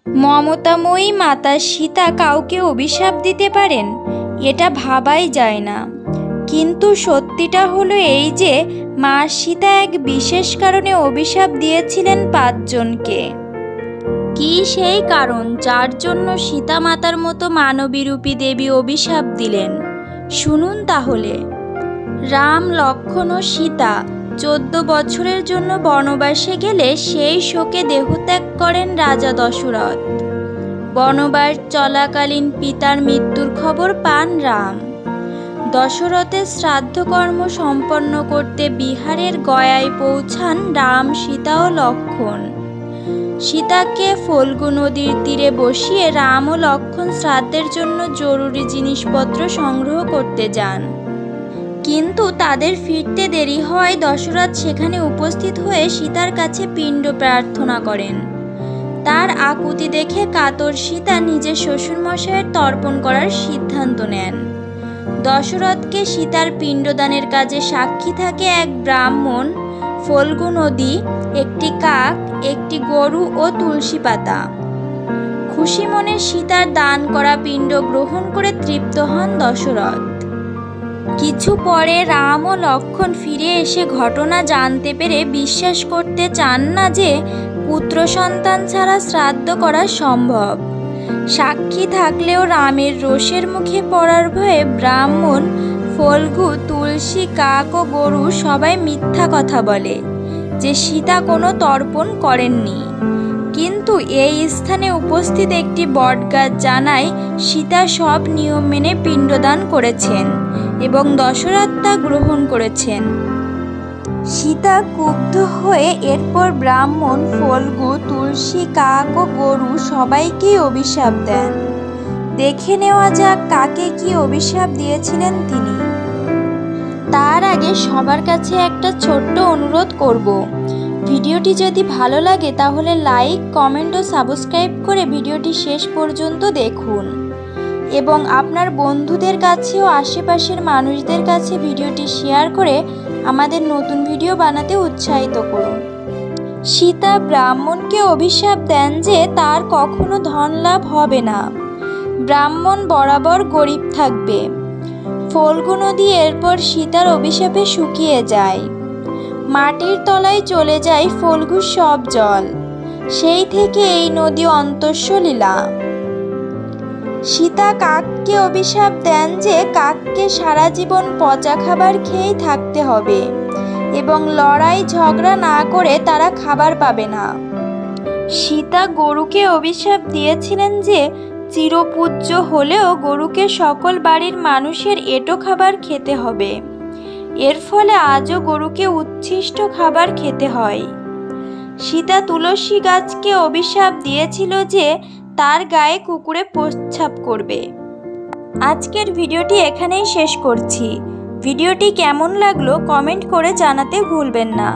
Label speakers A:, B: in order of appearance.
A: মমতাময়ী মাতা সীতা কাউকে অভিশাপ দিতে পারেন, এটা ভাবাই যায় না। কিন্তু সত্যিটা হলো এই যে মা সীতা এক বিশেষ কারণে অভিশাপ দিয়েছিলেন 5 জনকে। কি সেই কারণ যার জন্য সীতা মাতার মতো মানবীরূপী দেবী অভিশাপ দিলেন? শুনুন তাহলে। রাম, লক্ষ্মণ ও সীতা 14 বছরের জন্য বনবাসে গেলে সেই শোকে দেহত্যাগ করেন রাজা দশরথ। বনবাস চলাকালীন পিতার মৃত্যুর খবর পান রাম। দশরথের শ্রাদ্ধকর্ম সম্পন্ন করতে বিহারের গয়ায় পৌঁছান রাম, সীতা ও লক্ষ্মণ। সীতাকে ফল্গু নদীর তীরে বসিয়ে রাম ও লক্ষ্মণ শ্রাদ্ধের জন্য জরুরি জিনিসপত্র সংগ্রহ করতে যান। কিন্তু তাদের ফিরতে দেরি হওয়ায় দশরথ সেখানে উপস্থিত হয়ে সীতার কাছে পিণ্ড প্রার্থনা করেন। তার আকুতি দেখে কাতর সীতা নিজের শ্বশুরমশাইয়ের তর্পণ করার সিদ্ধান্ত নেন। দশরথকে সীতার পিণ্ডদানের কাজে সাক্ষী থাকে এক ব্রাহ্মণ, ফল্গু নদী, একটি কাক, একটি গরু ও তুলসী পাতা। খুশি মনে সীতার দান করা পিণ্ড গ্রহণ করে তৃপ্ত হন দশরথ। কিছু পরে রাম ও লক্ষ্মণ ফিরে এসে ঘটনা জানতে পেরে বিশ্বাস করতে চান না যে পুত্র সন্তান ছাড়া শ্রাদ্ধ করা সম্ভব। সাক্ষী থাকলেও রামের রোষের মুখে পড়ার ভয়ে ব্রাহ্মণ, ফল্গু, তুলসী, কাক ও গরু সবাই মিথ্যা কথা বলে যে সীতা কোনো তর্পণ করেননি। কিন্তু এই স্থানে উপস্থিত একটি বটগাছ জানায় সীতা সব নিয়ম মেনে পিণ্ডদান করেছেন এবং দশরথ তা গ্রহণ করেছেন। সীতা ক্ষুব্ধ হয়ে এরপর ব্রাহ্মণ, ফল্গু, তুলসী, কাক ও গরু সবাইকেই অভিশাপ দেন। দেখে নেওয়া যাক কাকে কি অভিশাপ দিয়েছিলেন তিনি। তার আগে সবার কাছে একটা ছোট্ট অনুরোধ করব, ভিডিওটি যদি ভালো লাগে তাহলে লাইক, কমেন্ট ও সাবস্ক্রাইব করে ভিডিওটি শেষ পর্যন্ত দেখুন এবং আপনার বন্ধুদের কাছে ও আশেপাশের মানুষদের কাছে ভিডিওটি শেয়ার করে আমাদের নতুন ভিডিও বানাতে উৎসাহিত করুন। সীতা ব্রাহ্মণকে অভিশাপ দেন যে তার কখনো ধন লাভ হবে না, ব্রাহ্মণ বরাবর গরিব থাকবে। ফল্গু নদী এরপর সীতার অভিশাপে শুকিয়ে যায়। মাটির তলায় চলে যায় ফল্গুর সব জল। সেই থেকে এই নদী অন্তস্য লীলা। সীতা কাককে অভিশাপ দেন যে কাককে সারা জীবন পচা খাবার খেয়েই থাকতে হবে এবং লড়াই ঝগড়া না করে তারা খাবার পাবে না। সীতা গরুকে অভিশাপ দিয়েছিলেন যে চিরপূজ্য হলেও গরুকে সকল বাড়ির মানুষের এঁটো খাবার খেতে হবে। এর ফলে আজও গরুকে উচ্ছিষ্ট খাবার খেতে হয়। সীতা তুলসী গাছকে অভিশাপ দিয়েছিল যে তার গায়ে কুকুরে প্রস্রাব করবে। আজকের ভিডিওটি এখানেই শেষ করছি। ভিডিওটি কেমন লাগলো কমেন্ট করে জানাতে ভুলবেন না।